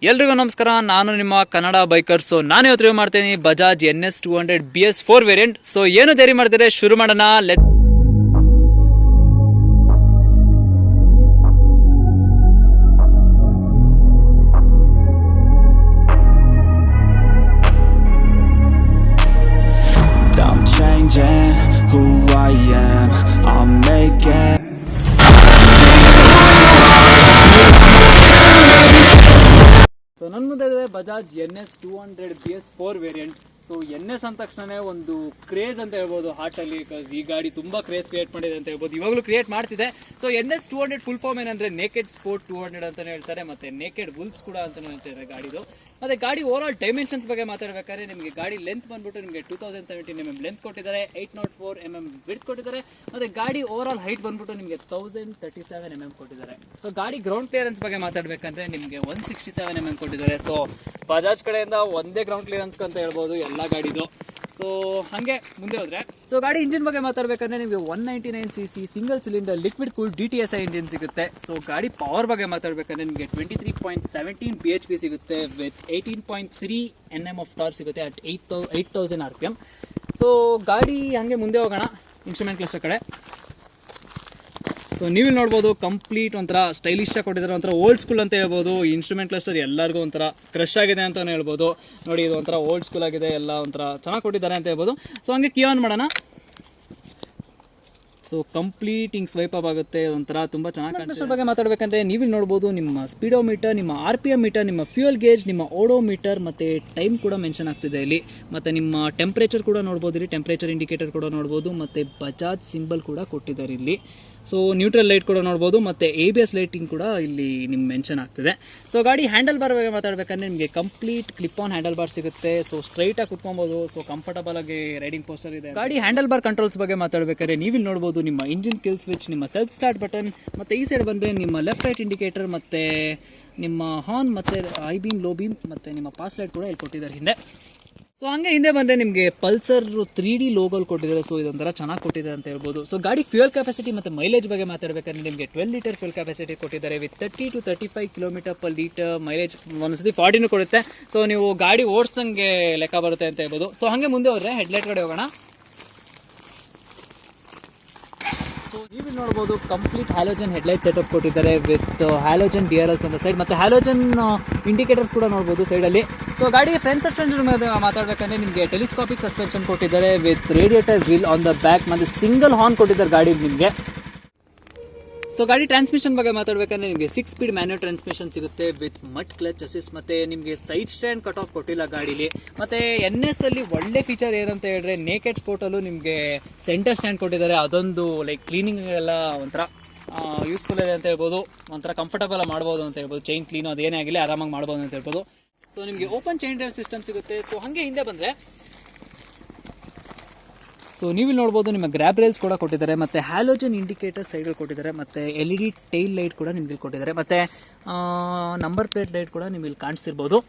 ಎಲ್ರಿಗೂ ನಮಸ್ಕಾರ. ನಾನು ನಿಮ್ಮ ಕನ್ನಡ ಬೈಕರ್. ಸೊ ನಾನು ಇವತ್ತು ರಿವ್ಯೂ ಮಾಡ್ತೀನಿ Bajaj NS 200 BS4 variant. So ಏನು ದೇರಿ ಮಾಡ್ತಾರೆ, ಶುರು ಮಾಡೋಣ. I'm changing who I am. I'm making so ನನ್ನ ಮುಂದೆ ಇದೆ Bajaj NS 200 BS4 variant. So NS ಅಂದ ತಕ್ಷಣ ಒಂದು ಕ್ರೇಜ್ ಅಂತ ಹೇಳ್ಬೋದು ಹಾರ್ಟಲ್ಲಿ, ಬಿಕಾಸ್ ಈ ಗಾಡಿ ತುಂಬಾ ಕ್ರೇಜ್ ಕ್ರಿಯೇಟ್ ಮಾಡಿದೆ ಅಂತ ಹೇಳ್ಬೋದು, ಇವಾಗಲೂ ಕ್ರಿಯೇಟ್ ಮಾಡ್ತಿದೆ. ಸೊ NS 200 ಫುಲ್ ಫಾರ್ಮ್ ಏನಂದ್ರೆ ನೇಕೆಡ್ ಸ್ಪೋರ್ಟ್ 200 ಅಂತಾನೆ ಹೇಳ್ತಾರೆ, ಮತ್ತೆ ನೇಕೆಡ್ ವುಲ್ಸ್ ಕೂಡ ಅಂತಾನೆ ಹೇಳ್ತಾರೆ ಗಾಡಿದು. ಮತ್ತೆ ಗಾಡಿ ಓವರ್ ಆಲ್ ಡೈಮೆನ್ಷನ್ಸ್ ಬಗ್ಗೆ ಮಾತಾಡಬೇಕಾದ್ರೆ ನಿಮಗೆ ಗಾಡಿ ಲೆಂತ್ ಬಂದ್ಬಿಟ್ಟು ನಿಮಗೆ 2017 mm ಲೆಂತ್ ಕೊಟ್ಟಿದ್ದಾರೆ, 804 mm ವಿಡ್ತ್ ಕೊಟ್ಟಿದ್ದಾರೆ. ಮತ್ತೆ ಗಾಡಿ ಓವರ್ ಆಲ್ ಹೈಟ್ ಬಂದ್ಬಿಟ್ಟು ನಿಮಗೆ 1037 mm ಕೊಟ್ಟಿದ್ದಾರೆ. ಸೊ ಗಾಡಿ ಗ್ರೌಂಡ್ ಕ್ಲಿಯರೆನ್ಸ್ ಬಗ್ಗೆ ಮಾತಾಡಬೇಕಂದ್ರೆ ನಿಮಗೆ 167 mm ಕೊಟ್ಟಿದ್ದಾರೆ. ಸೊ ಬಜಾಜ್ ಕಡೆಯಿಂದ ಒಂದೇ ಗ್ರೌಂಡ್ ಕ್ಲಿಯರೆನ್ಸ್ ಅಂತ ಹೇಳ್ಬೋದು ಎಲ್ಲ ಗಾಡಿದು. ಸೊ ಹಾಗೆ ಮುಂದೆ ಹೋದ್ರೆ, ಸೊ ಗಾಡಿ ಇಂಜಿನ್ ಬಗ್ಗೆ ಮಾತಾಡಬೇಕಂದ್ರೆ ನಿಮಗೆ 199cc single cylinder liquid cool DTSI engine ಸಿಗುತ್ತೆ. ಸೊ ಗಾಡಿ ಪವರ್ ಬಗ್ಗೆ ಮಾತಾಡಬೇಕಂದ್ರೆ ನಿಮಗೆ 23.17 bhp ಸಿಗುತ್ತೆ ವಿತ್ 18.3 Nm ಆಫ್ ಟಾರ್ಕ್ ಸಿಗುತ್ತೆ ಅಟ್ 8000 RPM. ಸೊ ಗಾಡಿ ಹಾಗೆ ಮುಂದೆ ಹೋಗೋಣ ಇನ್ಸ್ಟ್ರೂಮೆಂಟ್ ಕ್ಲಸ್ಟರ್ ಕಡೆ. ಸೊ ನೀವಿಲ್ಲಿ ನೋಡ್ಬೋದು ಕಂಪ್ಲೀಟ್ ಒಂಥರ ಸ್ಟೈಲಿಶ್ ಆಗಿ ಕೊಟ್ಟಿದ್ದಾರೆ, ಒಂಥರ ಓಲ್ಡ್ ಸ್ಕೂಲ್ ಅಂತ ಹೇಳ್ಬೋದು. ಇನ್ಸ್ಟ್ರೂಮೆಂಟ್ ಕ್ಲಸ್ಟರ್ ಎಲ್ಲರಿಗೂ ಒಂಥರ ಕ್ರಶ್ ಆಗಿದೆ ಅಂತಾನೆ ಹೇಳ್ಬೋದು. ನೋಡಿ, ಇದು ಒಂಥರ ಓಲ್ಡ್ ಸ್ಕೂಲ್ ಆಗಿದೆ, ಎಲ್ಲ ಒಂಥರ ಚೆನ್ನಾಗಿ ಕೊಟ್ಟಿದ್ದಾರೆ ಅಂತ ಹೇಳ್ಬೋದು. ಸೊ ಹಂಗೆ ಕೀ ಆನ್ ಮಾಡೋಣ. ಸೊ ಕಂಪ್ಲೀಟ್ ಹಿಂಗ್ ಸ್ವೈಪ್ ಅಪ್ ಆಗುತ್ತೆ, ಒಂಥರ ತುಂಬಾ ಚೆನ್ನಾಗಿ ಕಾಣಿಸುತ್ತೆ. ಬಗ್ಗೆ ಮಾತಾಡಬೇಕಂದ್ರೆ ನೀವಿಲ್ಲಿ ನೋಡ್ಬೋದು ನಿಮ್ಮ ಸ್ಪೀಡೋಮೀಟರ್, ನಿಮ್ಮ RPM ಮೀಟರ್, ನಿಮ್ಮ ಫ್ಯೂಯಲ್ ಗೇಜ್, ನಿಮ್ಮ ಓಡೋಮೀಟರ್ ಮತ್ತೆ ಟೈಮ್ ಕೂಡ ಮೆನ್ಷನ್ ಆಗ್ತಿದೆ ಇಲ್ಲಿ. ಮತ್ತೆ ನಿಮ್ಮ ಟೆಂಪರೇಚರ್ ಕೂಡ ನೋಡ್ಬೋದು ಇಲ್ಲಿ, ಟೆಂಪರೇಚರ್ ಇಂಡಿಕೇಟರ್ ಕೂಡ ನೋಡ್ಬೋದು. ಮತ್ತೆ ಬಜಾಜ್ ಸಿಂಬಲ್ ಕೂಡ ಕೊಟ್ಟಿದ್ದಾರೆ ಇಲ್ಲಿ. ಸೊ ನ್ಯೂಟ್ರಲ್ ಲೈಟ್ ಕೂಡ ನೋಡ್ಬೋದು, ಮತ್ತೆ ABS ಲೈಟಿಂಗ್ ಕೂಡ ಇಲ್ಲಿ ನಿಮ್ಗೆ ಮೆನ್ಷನ್ ಆಗ್ತಿದೆ. ಸೊ ಗಾಡಿ ಹ್ಯಾಂಡಲ್ ಬಾರ್ ಬಗ್ಗೆ ಮಾತಾಡಬೇಕಂದ್ರೆ ನಿಮಗೆ complete clip on handle bar ಸಿಗುತ್ತೆ. ಸೊ ಸ್ಟ್ರೈಟ್ ಆಗಿ ಕುತ್ಕೊಬಹುದು, ಸೊ ಕಂಫರ್ಟಬಲ್ ಆಗಿ ರೈಡಿಂಗ್ ಪೋಸ್ಟರ್ ಇದೆ. ಗಾಡಿ ಹ್ಯಾಂಡಲ್ ಬಾರ್ ಕಂಟ್ರೋಲ್ಸ್ ಬಗ್ಗೆ ಮಾತಾಡಬೇಕಾದ್ರೆ ನೀವಿಲ್ಲಿ ನೋಡ್ಬೋದು ನಿಮ್ಮ ಇಂಜಿನ್ ಕಿಲ್ ಸ್ವಿಚ್, ನಿಮ್ಮ ಸೆಲ್ಫ್ ಸ್ಟಾರ್ಟ್ ಬಟನ್, ಮತ್ತೆ ಈ ಸೈಡ್ ಬಂದ್ರೆ ನಿಮ್ಮ ಲೆಫ್ಟ್ ರೈಟ್ ಇಂಡಿಕೇಟರ್, ಮತ್ತೆ ನಿಮ್ಮ ಹಾರ್ನ್, ಮತ್ತೆ ಹೈ ಬೀಮ್, ಲೋ ಬೀಮ್, ಮತ್ತೆ ನಿಮ್ಮ ಪಾಸ್ ಲೈಟ್ ಕೂಡ ಇಲ್ಲಿ ಕೊಟ್ಟಿದ್ದಾರೆ ಹಿಂದೆ. ಸೊ ಹಂಗೆ ಹಿಂದೆ ಬಂದರೆ ನಿಮಗೆ ಪಲ್ಸರ್ 3D ಲೋಗೋಲ್ ಕೊಟ್ಟಿದ್ದಾರೆ. ಸೊ ಇದೊಂಥರ ಚೆನ್ನಾಗಿ ಕೊಟ್ಟಿದೆ ಅಂತ ಹೇಳ್ಬೋದು. ಸೊ ಗಾಡಿ ಫ್ಯೂಯಲ್ ಕೆಪಾಸಿಟಿ ಮತ್ತು ಮೈಲೇಜ್ ಬಗ್ಗೆ ಮಾತಾಡಬೇಕಂದ್ರೆ ನಿಮಗೆ 12 ಲೀಟರ್ ಫ್ಯೂಯಲ್ ಕೆಪಾಸಿಟಿ ಕೊಟ್ಟಿದ್ದಾರೆ ವಿತ್ 30 to 35 km/L ಮೈಲೇಜ್. ಒಂದ್ಸತಿ 40 ಕೊಡುತ್ತೆ. ಸೊ ನೀವು ಗಾಡಿ ಓಡಿಸ್ದಂಗೆ ಲೆಕ್ಕ ಬರುತ್ತೆ ಅಂತ ಹೇಳ್ಬೋದು. ಸೊ ಹಾಗೆ ಮುಂದೆ ಹೋದ್ರೆ ಹೆಡ್ಲೈಟ್ ಕಡೆ ಹೋಗೋಣ. ಸೊ ನೀವು ನೋಡ್ಬೋದು ಕಂಪ್ಲೀಟ್ ಹ್ಯಾಲೋಜನ್ ಹೆಡ್ಲೈಟ್ ಸೆಟಪ್ ಕೊಟ್ಟಿದ್ದಾರೆ with halogen DRLs on the side, ಮತ್ತೆ ಹ್ಯಾಲೋಜನ್ ಇಂಡಿಕೇಟರ್ಸ್ ಕೂಡ ನೋಡ್ಬೋದು ಸೈಡಲ್ಲಿ. ಸೊ ಗಾಡಿ ಫ್ರಂಟ್ ಸಸ್ಪೆನ್ಷನ್ ಮಾತಾಡಬೇಕಂದ್ರೆ ನಿಮಗೆ ಟೆಲಿಸ್ಕೋಪಿಕ್ ಸಸ್ಪೆನ್ಷನ್ ಕೊಟ್ಟಿದ್ದಾರೆ with radiator wheel on the back, ಮತ್ತೆ ಸಿಂಗಲ್ ಹಾರ್ನ್ ಕೊಟ್ಟಿದ್ದಾರೆ ಗಾಡಿ ನಿಮಗೆ. ಸೊ ಗಾಡಿ ಟ್ರಾನ್ಸ್ಮಿಷನ್ ಬಗ್ಗೆ ಮಾತಾಡಬೇಕಂದ್ರೆ ನಿಮಗೆ 6 ಸ್ಪೀಡ್ ಮ್ಯಾನ್ಯುವಲ್ ಟ್ರಾನ್ಸ್ಮಿಷನ್ ಸಿಗುತ್ತೆ ವಿತ್ ಮಡ್ ಕ್ಲಚ್ ಅಸಿಸ್ಟ್, ಮತ್ತೆ ನಿಮಗೆ ಸೈಡ್ ಸ್ಟ್ಯಾಂಡ್ ಕಟ್ ಆಫ್ ಕೊಟ್ಟಿಲ್ಲ ಗಾಡೀಲಿ. ಮತ್ತೆ NS ಅಲ್ಲಿ ಒಳ್ಳೆ ಫೀಚರ್ ಏನಂತ ಹೇಳಿದ್ರೆ ನೇಕೆಡ್ ಸ್ಪೋರ್ಟ್ ಅಲ್ಲೂ ನಿಮಗೆ ಸೆಂಟರ್ ಸ್ಟ್ಯಾಂಡ್ ಕೊಟ್ಟಿದ್ದಾರೆ. ಅದೊಂದು ಲೈಕ್ ಕ್ಲೀನಿಂಗ್ ಎಲ್ಲ ಒಂಥರ ಯೂಸ್ಫುಲ್ ಇದೆ ಅಂತ ಹೇಳ್ಬೋದು, ಒಂಥರ ಕಂಫರ್ಟಬಲ್ ಮಾಡ್ಬೋದು ಅಂತ ಹೇಳ್ಬೋದು. ಚೈನ್ ಕ್ಲೀನ್ ಅದೇನೇ ಆಗಿಲ್ಲ ಆರಾಮಾಗಿ ಮಾಡ್ಬೋದು ಅಂತ ಹೇಳ್ಬೋದು. ಸೊ ನಿಮಗೆ ಓಪನ್ ಚೈನ್ ಡ್ರೈವ್ ಸಿಸ್ಟಮ್ ಸಿಗುತ್ತೆ. ಸೊ ಹಾಗೆ ಹಿಂದೆ ಬಂದರೆ ಸೊ ನೀವು ನೋಡ್ಬೋದು ನಿಮ್ಮ ಗ್ರ್ಯಾಬ್ ರೈಲ್ಸ್ ಕೂಡ ಕೊಟ್ಟಿದ್ದಾರೆ, ಮತ್ತೆ ಹ್ಯಾಲೋಜನ್ ಇಂಡಿಕೇಟರ್ ಸೈಡಲ್ಲಿ ಕೊಟ್ಟಿದ್ದಾರೆ, ಮತ್ತೆ LED ಟೈಲ್ ಲೈಟ್ ಕೂಡ ನಿಮ್ಗೆ ಕೊಟ್ಟಿದ್ದಾರೆ, ಮತ್ತೆ ನಂಬರ್ ಪ್ಲೇಟ್ ಲೈಟ್ ಕೂಡ ನಿಮ್ಗೆ ಕಾಣಿಸ್ತಿರ್ಬೋದು.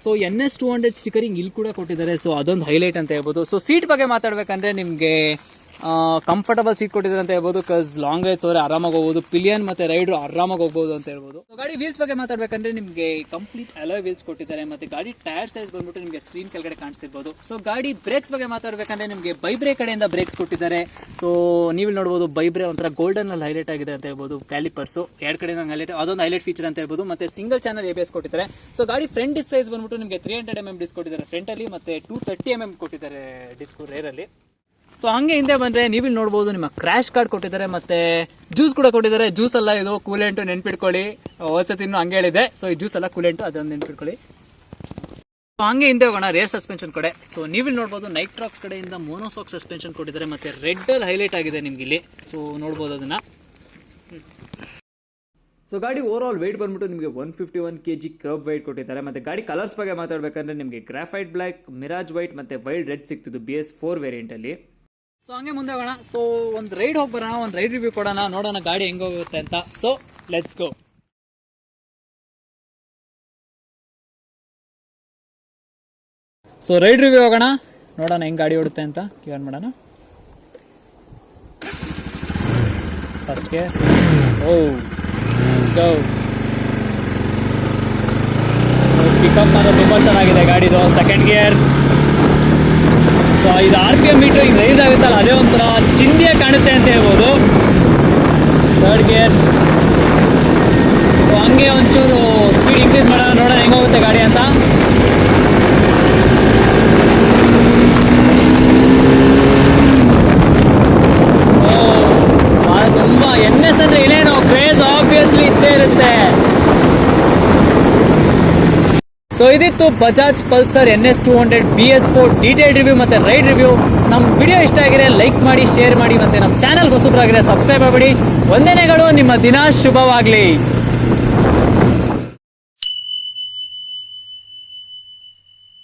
ಸೊ NS 200 ಸ್ಟಿಕರಿಂಗ್ ಇಲ್ಲಿ ಕೂಡ ಕೊಟ್ಟಿದ್ದಾರೆ. ಸೊ ಅದೊಂದು ಹೈಲೈಟ್ ಅಂತ ಹೇಳ್ಬೋದು. ಸೊ ಸೀಟ್ ಬಗ್ಗೆ ಮಾತಾಡಬೇಕಂದ್ರೆ ನಿಮಗೆ ಕಂಫರ್ಟಬಲ್ ಸೀಟ್ ಕೊಟ್ಟಿದ್ದಾರೆ ಅಂತ ಹೇಳ್ಬೋದು, ಬಿಕಾಸ್ ಲಾಂಗ್ ರೈಡ್ಸ್ ಹೋದ್ರೆ ಆರಾಮಾಗಿ ಹೋಗ್ಬೋದು. ಪಿಲಿಯನ್ ಮತ್ತೆ ರೈಡ್ರು ಆರಾಮಾಗಿ ಹೋಗ್ಬೋದು ಅಂತ ಹೇಳ್ಬೋದು. ಗಾಡಿ ವೀಲ್ಸ್ ಬಗ್ಗೆ ಮಾತಾಡಬೇಕಂದ್ರೆ ನಿಮಗೆ ಕಂಪ್ಲೀಟ್ ಅಲಾಯ್ ವೀಲ್ಸ್ ಕೊಟ್ಟಿದ್ದಾರೆ, ಮತ್ತೆ ಗಾಡಿ ಟೈರ್ ಸೈಜ್ ಬಂದ್ಬಿಟ್ಟು ನಿಮಗೆ ಸ್ಕ್ರೀನ್ ಕೆಳಗಡೆ ಕಾಣಿಸ್ತಿರ್ಬೋದು. ಸೊ ಗಾಡಿ ಬ್ರೇಕ್ಸ್ ಬಗ್ಗೆ ಮಾತಾಡಬೇಕಂದ್ರೆ ನಿಮಗೆ ಬೈಬ್ರೇಕ್ ಕಡೆಯಿಂದ ಬ್ರೇಕ್ಸ್ ಕೊಟ್ಟಿದ್ದಾರೆ. ಸೊ ನೀವು ನೋಡ್ಬೋದು ಬೈಬ್ರೇ ಒಂಥರ ಗೋಲ್ಡನ್ ಅಲ್ಲಿ ಹೈಲೈಟ್ ಆಗಿದೆ ಅಂತ ಹೇಳ್ಬೋದು. ಕ್ಯಾಲಿಪರ್ಸು ಎರಡು ಕಡೆಯಿಂದ ಹೈಲೈಟ್, ಅದೊಂದು ಹೈಲೈಟ್ ಫೀಚರ್ ಅಂತ ಹೇಳ್ಬೋದು. ಮತ್ತೆ ಸಿಂಗಲ್ ಚಾನಲ್ ABS ಕೊಟ್ಟಿದ್ದಾರೆ. ಸೊ ಗಾಡಿ ಫ್ರಂಟ್ ಡಿಸ್ಕ್ ಸೈಜ್ ಬಂದ್ಬಿಟ್ಟು ನಿಮಗೆ 300 mm ಡಿಸ್ಕ್ ಕೊಟ್ಟಿದ್ದಾರೆ ಫ್ರಂಟ್ ಅಲ್ಲಿ, ಮತ್ತೆ 230 mm ಕೊಟ್ಟಿದ್ದಾರೆ ಡಿಸ್ಕ್ ರೇರ್ ಅಲ್ಲಿ. ಸೊ ಹಂಗೆ ಹಿಂದೆ ಬಂದ್ರೆ ನೀವಿಲ್ಲಿ ನೋಡ್ಬೋದು ನಿಮ್ಮ ಕ್ರ್ಯಾಶ್ ಕಾರ್ಡ್ ಕೊಟ್ಟಿದ್ದಾರೆ, ಮತ್ತೆ ಜ್ಯೂಸ್ ಕೂಡ ಕೊಟ್ಟಿದ್ದಾರೆ. ಜ್ಯೂಸ್ ಅಲ್ಲ, ಇದು ಕೂಲೆಂಟು, ನೆನ್ಪಿಟ್ಕೊಳ್ಳಿ. ಹೋದ್ಸತಿ ಇನ್ನೂ ಹಂಗೆ ಹೇಳಿದೆ. ಸೊ ಈ ಜ್ಯೂಸ್ ಅಲ್ಲ, ಕೂಲೆಂಟು, ಅದೊಂದು ನೆನ್ಪಿಟ್ಕೊಳ್ಳಿ. ಹಂಗೆ ಹಿಂದೆ ಹೋಗೋಣ ರೇರ್ ಸಸ್ಪೆನ್ಷನ್ ಕಡೆ. ಸೊ ನೀವಿಲ್ಲಿ ನೋಡ್ಬೋದು ನೈಟ್ರಾಕ್ಸ್ ಕಡೆಯಿಂದ ಮೋನೋಸಾಕ್ ಸಸ್ಪೆನ್ಷನ್ ಕೊಟ್ಟಿದ್ದಾರೆ, ಮತ್ತೆ ರೆಡ್ ಅಲ್ಲಿ ಹೈಲೈಟ್ ಆಗಿದೆ ನಿಮ್ಗೆ ಇಲ್ಲಿ. ಸೊ ನೋಡ್ಬೋದು ಅದನ್ನ. ಸೊ ಗಾಡಿ ಓವರ್ ಆಲ್ ವೆಯ್ಟ್ ಬಂದ್ಬಿಟ್ಟು ನಿಮಗೆ 151 kg ಕರ್ಬ್ ವೆಯ್ಟ್ ಕೊಟ್ಟಿದ್ದಾರೆ. ಮತ್ತೆ ಗಾಡಿ ಕಲರ್ಸ್ ಬಗ್ಗೆ ಮಾತಾಡಬೇಕಂದ್ರೆ ನಿಮಗೆ ಗ್ರಾಫೈಟ್ ಬ್ಲ್ಯಾಕ್, ಮಿರಾಜ್ ವೈಟ್, ಮತ್ತೆ ವೈಲ್ಡ್ ರೆಡ್ ಸಿಗ್ತಿದ್ದು BS4 ವೇರಿಯಂಟ್ ಅಲ್ಲಿ. ಸೊ ಹಂಗೆ ಮುಂದೆ ಹೋಗೋಣ. ಸೊ ಒಂದು ರೈಡ್ ಹೋಗಿ ಬರೋಣ, ಒಂದು ರೈಡ್ ರಿವ್ಯೂ ಕೊಡೋಣ, ನೋಡೋಣ ಗಾಡಿ ಹೆಂಗೆ ಹೋಗುತ್ತೆ ಅಂತ. So let's go. So ride review ಹೋಗೋಣ, ನೋಡೋಣ ಹೆಂಗೆ ಗಾಡಿ ಓಡುತ್ತೆ ಅಂತ. ಕ್ಯೂನ್ ಮಾಡೋಣ ಫಸ್ಟ್ಗೆ. Let's go. ಪಿಕಪ್ ಮಾತ್ರ ತುಂಬ ಚೆನ್ನಾಗಿದೆ ಗಾಡಿದು. Second gear. ಸೊ ಇದು RPM ಮೀಟ್ರ್ ಈಗ ರೈಸ್ ಆಗುತ್ತಲ್ಲ, ಅದೇ ಒಂಥರ ಚಿಂದಿಯಾಗಿ ಕಾಣುತ್ತೆ ಅಂತ ಹೇಳ್ಬೋದು. Third gear. ಸೊ ಹಂಗೆ ಒಂಚೂರು ಸ್ಪೀಡ್ ಇನ್ಕ್ರೀಸ್ ಮಾಡೋಣ, ನೋಡೋಣ ಹೆಂಗೋಗುತ್ತೆ ಗಾಡಿ ಅಂತ. ತುಂಬ NS ಅಂದರೆ ಇಲ್ಲೇನೋ ಕ್ರೇಜ್ ಆಬ್ವಿಯಸ್ಲಿ ಇದ್ದೇ ಇರುತ್ತೆ. ಸೊ ಇದಿತ್ತು Bajaj Pulsar NS 200 BS4 detail review ಮತ್ತು ರೈಡ್ ರಿವ್ಯೂ. ನಮ್ಮ ವಿಡಿಯೋ ಇಷ್ಟ ಆಗಿದ್ರೆ ಲೈಕ್ ಮಾಡಿ, ಶೇರ್ ಮಾಡಿ, ಮತ್ತು ನಮ್ಮ ಚಾನಲ್ಗೆ ಹೊಸಬ್ರಾಗಿದ್ರೆ ಸಬ್ಸ್ಕ್ರೈಬ್ ಮಾಡಿಬಿಡಿ. ವಂದನೆಗಳು, ನಿಮ್ಮ ದಿನ ಶುಭವಾಗಲಿ.